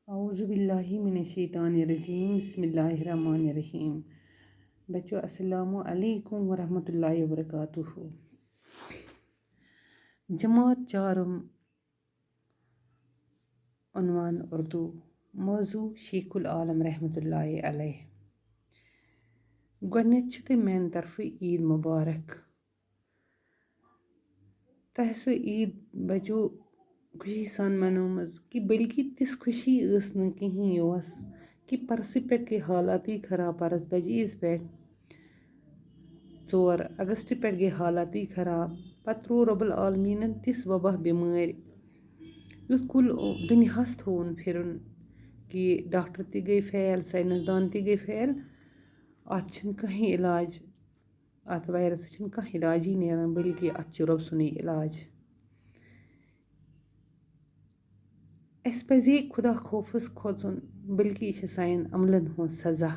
औज़ुबिल्लाहि मिनश्शैतानिर्रजीम बिस्मिल्लाहिर्रहमानिर्रहीम। बच्चों अस्सलामु अलैकुम वरहमतुल्लाहि वबरकातुहू। जमात चारम उन्वान उर्दू मौजू शेखुल आलम रहमतुल्लाहि अलैह। गोडनेथ छु तोह मेन तरफ ईद मुबारक। तोह सो ईद बच्चों खुशी सान मनोमज कि बल्कि तिस खुशी ٲس नہٕ कहीं योस कि परसि पेट गई हालाती खराब परस बजे ईज पेट 4 अगस्त पेट गई हालाती खराब पत त्रो रब्बुल आलमीनन तिस वबा बिमार युथ कुल दुनियास थोन फिरुन कि डॉक्टर ते गई फेल साइंसदान ते गई फेल अत छन कहीं इलाज अत वायरस छन कहीं इलाज ही नेरान बल्कि अत छु रब सुनी इलाज। अस पजे खुदा खौफस खोचुन बल्कि यह सान अमलन हुंद सजा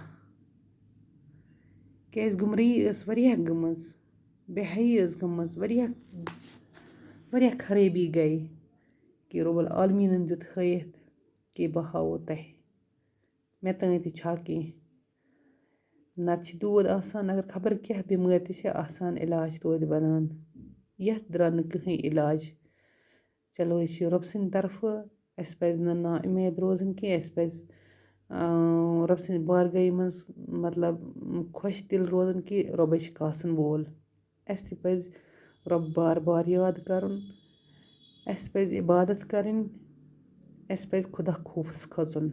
कैस गुमराही ٲस वारिया गमज बेहयी ٲस गमज वारिया खराबी गई कि रब्बुल आलमीनन दियुत हयत कि बह हावो तह मे तान तह छा कहीं नत छ दूध आसान अगर खबर क्या बिमार तह छ आसान इलाज तोत बनान यथ द्रा न कहीं इलाज। चलो यह छ रब सिंद तरफ अस पज न ना उम्मीद रोजन कि अस पज रब सिंद बारगाही मज मतलब खुश दिल रोजन कि रब छ कासन वोल अस तह पज रब बार बार याद करन अस पज इबादत करन अस पज खुदा खौफस खचुन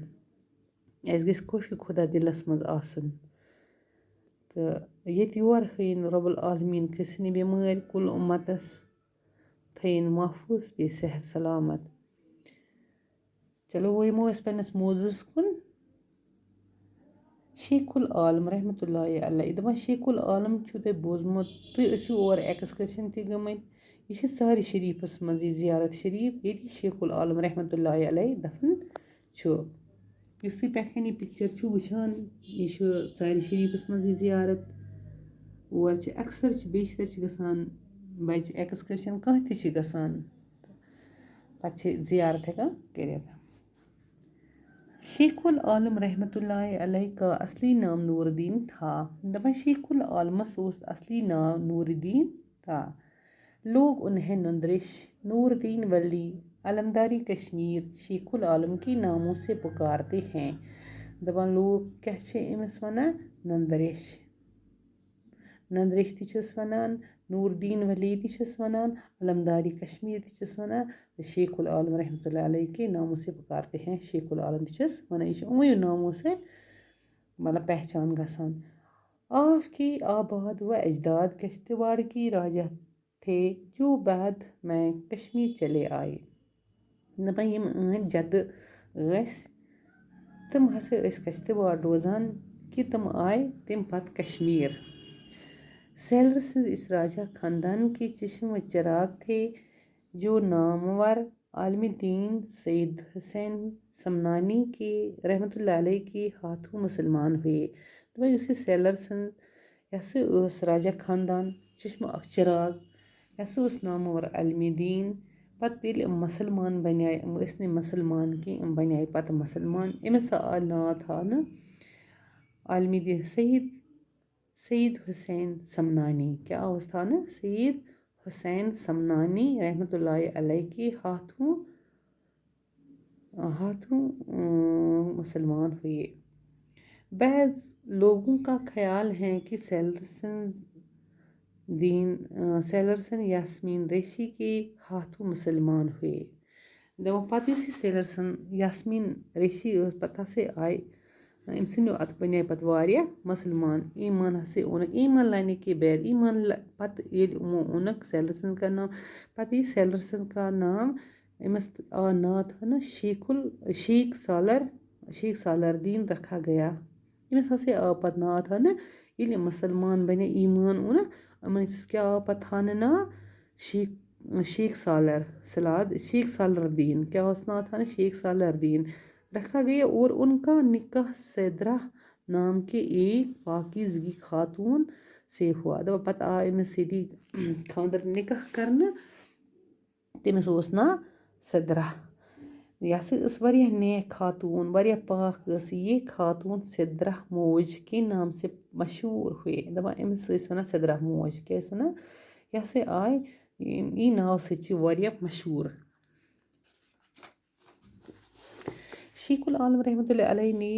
अस गस खौफि खुदा दिलस मज आसन तो येत योर हयन रब्बुल आलमीन कसिन बिमार कुल उम्मतस थयन महफूज बे सेहत सलामत। चलो वो यमो अस पन्नस मौजूस कुन शेखुल आलम रहमतुल्लाहि अलैह दपन शेखुल आलम छु तोह बोजमुत तुय असु और एक्सकर्शन ते गमत यह छ सारी शरीफस मज यह जियारत शरीफ ये शेखुल आलम रहमतुल्लाहि अलैह दफन छु युस तुय पेट कनी पिक्चर छु वुछान यह छु सारी शरीफस मज यह जियारत और छ अक्सर छ बेशतर छ गसान बच एक्सकर्शन कह तह छ गसान पत छ जियारत हेकान करित। शेखुल आलम रहमतुल्लाहि अलैह का असली नाम नूरुद्दीन था। दपन शेखुल आलमस ओस असली नाम नूरुद्दीन था। लोग उन्हें नंदरिश नूरुद्दीन वली अलमदारी कश्मीर शेखुल आलम के नामों से पुकारते हैं। दपन लोग क्या छ इमस वनान नंदरिश नंदरिश तस वनान नूरुद्दीन वली तस वनान अलमदारी कश्मीर तस वनान शेखुल आलम रहमतुल्लाहि अलैह के नामों से पुकारते हैं शेखुल आलम तस वनान यह उमयो नामों से मतलब पहचान गसान। आपके आबाद व अजदाद किश्तवाड़ की राजा थे जो बाद में कश्मीर चले आए। दपन यम जद तम हसा किश्तवाड़ रोजान कि तम आए तम पत कश्मीर। सैलर सिंह इस राजा खानदान के चश्म व चिराग थे जो नामवर आलमुद्दीन सैयद हुसैन समनानी के रहमतुल्लाह अलैह के हाथों मुसलमान हुए। तो युस सैलर सिंह यह राजा खानदान चश्म अख चिराग यह नामवर आलमुद्दीन पत ये मुसलमान बने नी मुसलमान कि बने पत मुसलमान अमिस आय नाव थान आलमुद्दीन सैयद हुसैन समनानी क्या उस थान सैयद हुसैन समनानी रहमतुल्लाहि अलैह के हाथों मुसलमान हुए। बाज़ लोगों का ख्याल है कि सैलरसन यास्मीन रेशी के हाथों मुसलमान हुए। दपन पत सैलरसन यास्मीन रेशी पत हसे आय अम सिंदो अत बने पत वारिया मुसलमान ईमान हसे ओनक ईमान लाने के बाद ईमान पत ये ओनक सैलरसन का नाम पत ये सैलरसन का नाम इमस आ नाव था ना शेख सालरदीन रखा गया। इमस हसे आ पत नाव था ना ये मुसलमान बने ईमान ओन अमस क्या आ पत थान नाव शेख सालरदीन क्या उस नाव था ना शेख सालरदीन रखा गया और उनका निकाह सैदरा नाम के एक पाकीज़गी खातून से हुआ। दपन पत आ अमिस यदि खानदर निकाह करना तमिस ओस नाव सैदरा یہِ ہسا ٲس واریاہ نیک خاتوٗن واریاہ پاک ٲس یہ خاتوٗن سدرا موج کے نام سے مشہوٗر ہوئے دَپان أمِس ٲسۍ وَنان سدرا موج کیٛاہ ٲسۍ وَنان یہِ ہسا آے یہِ ناو سۭتۍ چھِ واریاہ مشہوٗر शेख उल आलम रहमतुल्लाह अलैह ने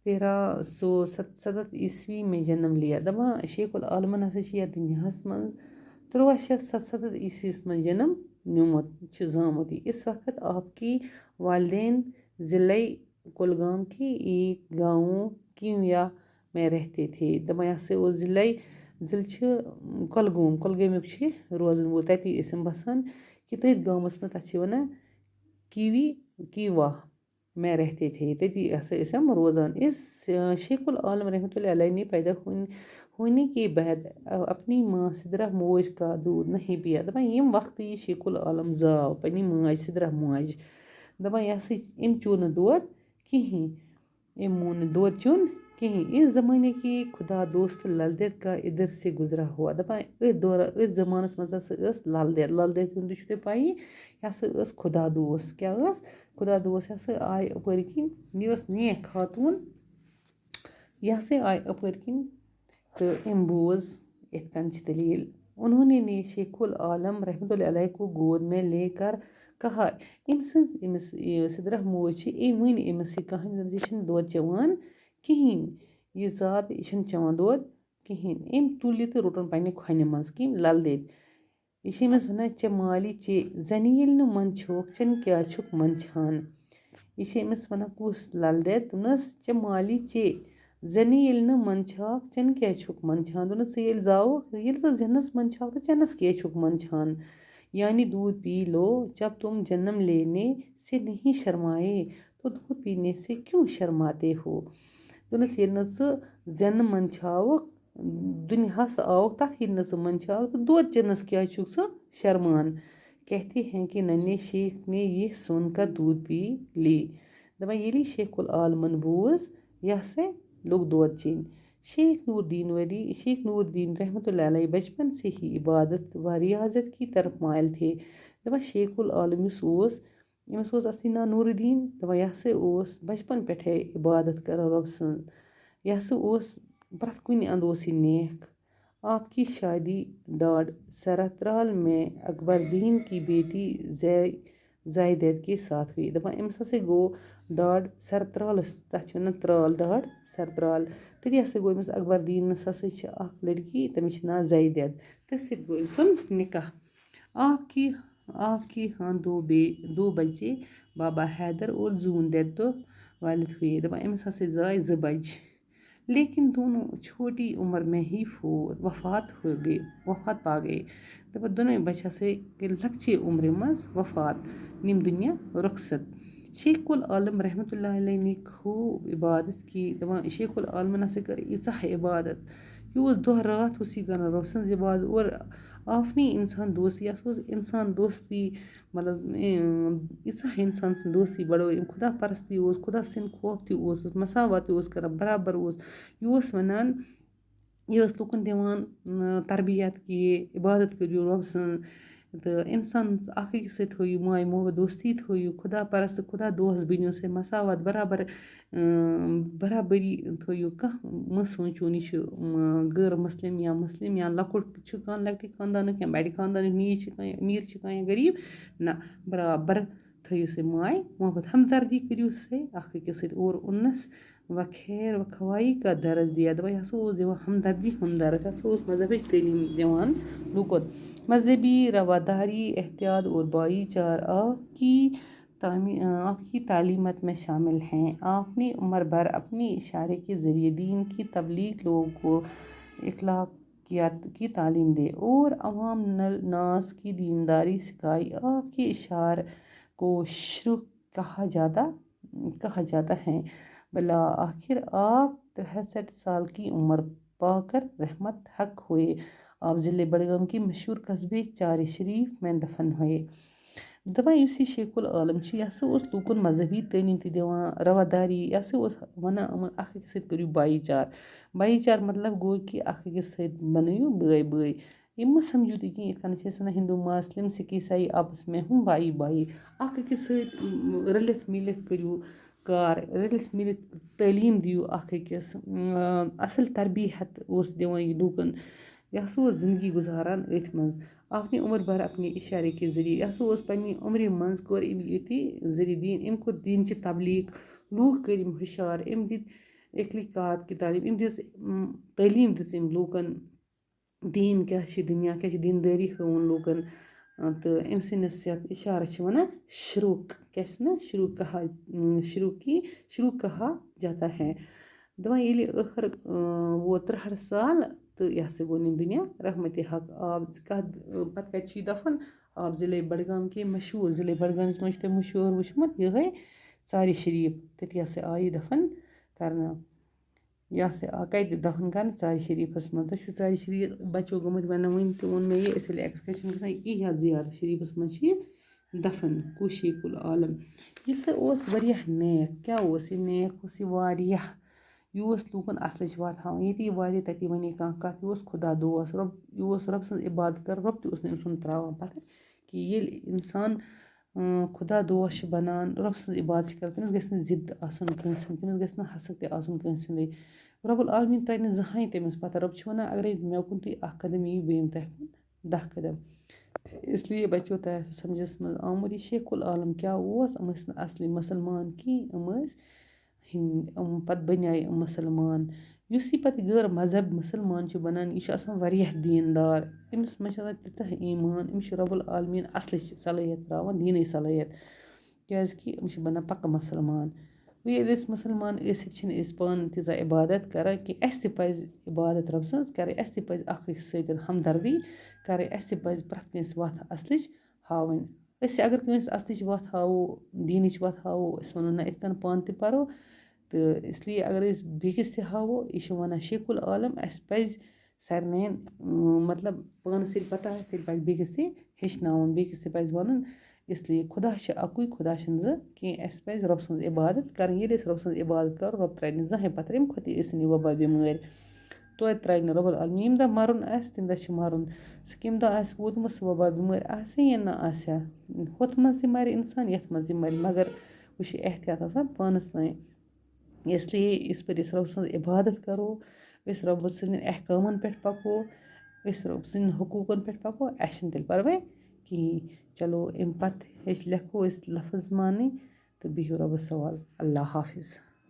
1377 ईस्वी में जन्म लिया दपान शेख उल आलमन हसा छ यथ दुनियाहस मंज 1377 ईस्वीस मंज जन्म नियुमत छ जामुत इस वक्त आपकी वालिदैन ज़िले कुलगाम के एक गाँव कीमिया में रहते थे दपान यह हसा ओस ज़िल छ कुलगामियुक छ रोजन वोल तती ٲسۍ बसान कि तथि गाँवस में तथ छ वनान कीवा में रहते थे तती हसा ٲسۍ रोजान इस शेख उल आलम रहमतुल्लाह अलैह ने पैदा होने के बाद अपनी माँ सिदरा मोज का दूध नहीं पिया दपान यम वक्त ये शेख उल आलम जाव पन्नी माज सिदरा मोज दपान यह हसा अम चो न दूध कहीं अम मोन न दूध चुन कहीं इस ज़माने के खुदा दोस्त लाल देद का इधर से गुजरा हुआ दपान अथ ज़मानस मज लाल देद हुंद छ पाई यह हसा खुदा दोस्त क्या खुदा दोस्त हसा आय अपर किन यह नेक खातून यह हसा आय अपर किन तो अम बोज इत कन छ दलील उन्होंने ने शेख उल आलम रहमतुल्लाह अलैह को गोद में लेकर कहा अमिस सिदरा मोज छ वन अमिस यह कहानी यह दूध चवान कहीं यह ज़ात यह चवान दूध कहीं अम तुल तो रोटन पन्ने खोन मज कम लल देद यह अमिस वन चे माली चे जन ये मन छोक चन क्या छुक मन छान यह अमिस वन कुस लल देद दोनस चे माली चे जन ये मन छाक चन क्या छुक मन छान दोनस ये जावक ये तो जनस मन छाक तो चनस क्या छुक मन छान यानी दूध पी लो जब तुम जन्म लेने से नहीं शर्माए तो दूध पीने से क्यों शर्माते हो दोनस ये जन मन छावक दुनियास आवक तथ ये मन छावक तो दूध चनस क्या छुक सो शर्मान कहते हैं कि नन्हे शेख ने ये सुनकर दूध पी ली दपान ये शेख उल आलमन बोज यह से लोग दूध चीन शेख नूरदीन रहमतुल्लाह अलैह बचपन से ही इबादत व रियाजत की तरफ मायल थे दपान शेख उल आलम अमिस असली नाव नूरदीन दपान यह हसा बचपन पे इबादत कर रब सं यह हसा प्रथ कुन अंद नेक आपकी शादी डाड सरत्राल में अकबरदीन की बेटी जायदेद के साथ हुई दपान अमिस हसा गो डाड सरत्रालस तथ वन त्राल डाड सरत्राल तती हसा गो अमिस अकबरदीनस हसा अख लड़की तमिस नाव जायदेद तथ सत गो अमिस निकाह आपकी हाँ दो बच्चे बाबा हैदर और जून देद तो वालिद हुए दपान अमिस हसा जाय 2 बच्चे लेकिन दोनों छोटी उम्र में ही वफात पा गए दपान दोनों बच्चे हसा गए लक्चे उम्र मज वफात निम दुनिया रुखसत शेख उल आलम रहमतुल्लाह अलैह ने खूब इबादत की दपान शेख उल आलमन हसा कर यीचा इबादत यह दो रात कर रब सन्ज इबादत और आफ्नी इंसान दोस्ती इंसान दोस्ती मतलब यीचा इंसान सं दोस्ती बढ़ो खुदा परस्ती खुदा सिंद खौफ तस मसावत कर बराबर यह वनान यह लुकन दिवान तरबियत कि इबादत करियो रब सं तो इंसान अख अकिस सत थो माय मोहब्बत दोस्ती थो खुदा परस्त खुदा दोस्त बनो से मसावत बराबरी थो कह मत सोचो यह गैर मुस्लिम या लकुट लकटे खानदान या बड़ खानदान अमीर या गरीब ना बराबर थो से माय मोहब्बत हमदर्दी करियो से अख अकिस सत और उन्नस व खैर व खवाई का दर्ज दिया दपान यह हसा दिवान हमदर्दी दर्ज यह हसा मजहबच तलीम दिवान लुकन मजहबी रवादारी एहतियात और भाईचार आपकी तालीमत में शामिल हैं आपने उम्र भर अपने इशारे के ज़रिए दीन की तबलीग लोगों को इखलाकियात की तालीम दे और अवाम नास की दीनदारी सिखाई आपके इशार को शुरू कहा जाता है भला आखिर आप 63 साल की उम्र पाकर रहमत हक हुए आप ज़िले बडगाम के मशहूर कस्बे चार शरीफ में दफन हुए दपान यह शेख उल आलम यह हसा लूकन मजहबी तलीम दिवान रवादारी यह हसा वन अख अकिस सत करियो भाईचार मतलब गो कि अख अकिस सत बनइयो बय یِم مہٕ سَمجھو تُہۍ کِہیٖنۍ یِتھ کٔنۍ چھِ أسۍ وَنان ہِندوٗ ماسلِم سِکھ عیٖسایی آپَس میں ہوں بایی بایی اَکھ أکِس سۭتۍ رٔلِتھ مِلِتھ کٔرِو کار رٔلِتھ مِلِتھ تعلیٖم دِیِو اَکھ أکِس اَصٕل تربیت اوس دِوان یہِ لوٗکَن یہِ ہسا اوس زِندگی گُزاران أتھۍ منٛز آپ نے عمر بھر اپنے اِشارے کے ذٔریعہِ یہِ ہسا اوس پنٛنہِ عمرِ منٛز کوٚر أمۍ ییٚتی ذٔریعہِ دیٖن أمۍ کوٚر دیٖنچہِ تبلیٖغ لوٗکھ کٔرۍ أمۍ ہُشار أمۍ دِتۍ اخلیقات کی تعلیٖم أمۍ دِژ تعلیٖم دِژ أمۍ لوٗکَن دیٖن کیٛاہ چھِ دُنیا کیٛاہ چھِ دیٖندٲری ہٲوٕن لوٗکَن تہٕ أمۍ سٕنٛدِس یَتھ اِشارَس چھِ وَنان شروٗق کیٛاہ چھِ وَنان شروٗع کہا جاتا ہے دَپان ییٚلہِ ٲخٕر ووت 63 سال تہٕ یہِ ہسا گوٚو نِم دُنیا رحمتِ حق آب کَتھ پَتہٕ کَتہِ چھُ یہِ دَفن آب ضِلعے بڈگام کے مشہوٗر ضِلعے بڈگامَس منٛز چھُ تۄہہِ مشہوٗر وٕچھمُت یِہوٚے ژارِ شریٖف تٔتی ہسا آیہِ یہِ دَفن کرنہٕ یہِ ہسا آو کَتہِ دَفن کرنہٕ ژارِ شریٖفَس منٛز تۄہہِ چھُو ژارِ شریٖف بَچو گٔمٕتۍ وَنان وٕنۍ تہِ ووٚن مےٚ یہِ أسۍ ییٚلہِ اٮ۪کٕسکرشن گژھان یہِ یَتھ زیارت شریٖفَس منٛز چھِ یہِ دَفن کوٗشیٖک العالم یہِ سا اوس واریاہ نیک کیٛاہ اوس یہِ نیک اوس یہِ واریاہ یہِ اوس لوٗکَن اَصلٕچ وَتھ ہاوان ییٚتہِ یہِ واتہِ تَتی وَنے کانٛہہ کَتھ یہِ اوس خۄدا دوس یہِ اوس رۄبہٕ سٕنٛز عبادت کَران رۄب تہِ اوس نہٕ أمۍ سُنٛد ترٛاوان پَتہٕ کہِ ییٚلہِ اِنسان خۄدا دوس چھُ بَنان رۄبہٕ سٕنٛز عبادت چھِ کَران تٔمِس گژھِ نہٕ ضِد آسُن کٲنٛسہِ ہُنٛد تٔمِس گژھِ نہٕ حسد تہِ آسُن کٲنٛسہِ ہُنٛدُے رۄب العالمیٖن ترٛایہِ نہٕ زٕہٕنۍ تٔمِس پَتہ رۄب چھُ وَنان اگرَے مےٚ کُن تُہۍ اَکھ قدم یِیِو بہٕ یِمہٕ تۄہہِ کُن 10 قدم اِسلیے بَچو تۄہہِ آسوٕ سَمجھَس منٛز آمُت یہِ شیخ العالم کیٛاہ اوس یِم ٲسۍ نہٕ اَصلی مُسلمان کِہیٖنۍ یِم ٲسۍ یِم پَتہٕ بَنیٛاے یِم مُسلمان یُس یہِ پَتہٕ غٲر مذہب مُسلمان چھُ بَنان یہِ چھُ آسان واریاہ دیٖندار أمِس منٛز چھِ آسان تیوٗتاہ ایٖمان أمِس چھُ رۄب العالمیٖن اَصلٕچ صلٲحیت ترٛاوان دیٖنٕچ صلٲحیت کیٛازِکہِ یِم چھِ بَنان پَکہٕ مُسلمان وۄنۍ ییٚلہِ أسۍ مُسلمان ٲسِتھ چھِنہٕ أسۍ پانہٕ تیٖژاہ عبادت کَران کہِ اَسہِ تہِ پَزِ عبادت رۄبہٕ سٕنٛز کَرٕنۍ اَسہِ تہِ پَزِ اَکھ أکِس سۭتۍ ہمدردی کَرٕنۍ اَسہِ تہِ پَزِ پرٛٮ۪تھ کٲنٛسہِ وَتھ اَصلٕچ ہاوٕنۍ أسۍ اگر کٲنٛسہِ اَصلٕچ وَتھ ہاوو دیٖنٕچ وَتھ ہاوو أسۍ وَنو نہ یِتھ کٔنۍ پانہٕ تہِ پَرو تہٕ اِسلیے اگر أسۍ بیٚکِس تہِ ہاوو یہِ چھُ وَنان شیخ العالم اَسہِ پَزِ سارنِیَن مطلب پانَس ییٚلہِ پَتہ آسہِ تیٚلہِ پَزِ بیٚکِس تہِ ہیٚچھناوُن بیٚکِس تہِ پَزِ وَنُن اِسلیے خۄدا چھِ اَکُے خۄدا چھِنہٕ زٕ کینٛہہ اَسہِ پَزِ رۄبہٕ سٕنٛز عبادت کَرٕنۍ ییٚلہِ أسۍ رۄبہٕ سٕنٛز عبادت کَرو رۄب ترٛایہِ نہٕ زٕہٕنۍ پَتھر اَمہِ کھۄتہٕ یہِ ٲسِن یہِ وبا بٮ۪مٲرۍ توتہِ ترٛایہِ نہٕ رۄب العالمیٖن ییٚمہِ دۄہ مَرُن آسہِ تَمہِ دۄہ چھِ مَرُن سُہ کَمہِ دۄہ آسہِ ووتمُت سُہ وبا بٮ۪مٲرۍ آسہِ یا نہ آسہِ ہا ہُتھ منٛز تہِ مَرِ اِنسان یَتھ منٛز تہِ مَرِ مگر وۄنۍ چھِ احتیاط آسان پانَس تام اِسلیے یِژ پھِرِ أسۍ رۄبہٕ سٕنٛز عبادت کَرو أسۍ رۄبہٕ سٕنٛدٮ۪ن احکامَن پٮ۪ٹھ پَکو أسۍ رۄبہٕ سٕنٛدٮ۪ن حقوٗقَن پٮ۪ٹھ پَکو اَسہِ چھِنہٕ تیٚلہِ پَرواے کِہیٖنۍ چلو اَمہِ پَتہٕ لیکھو أسۍ لفظ مانٕنۍ تہٕ بِہِو رۄبَس سوال اللہ حافِظ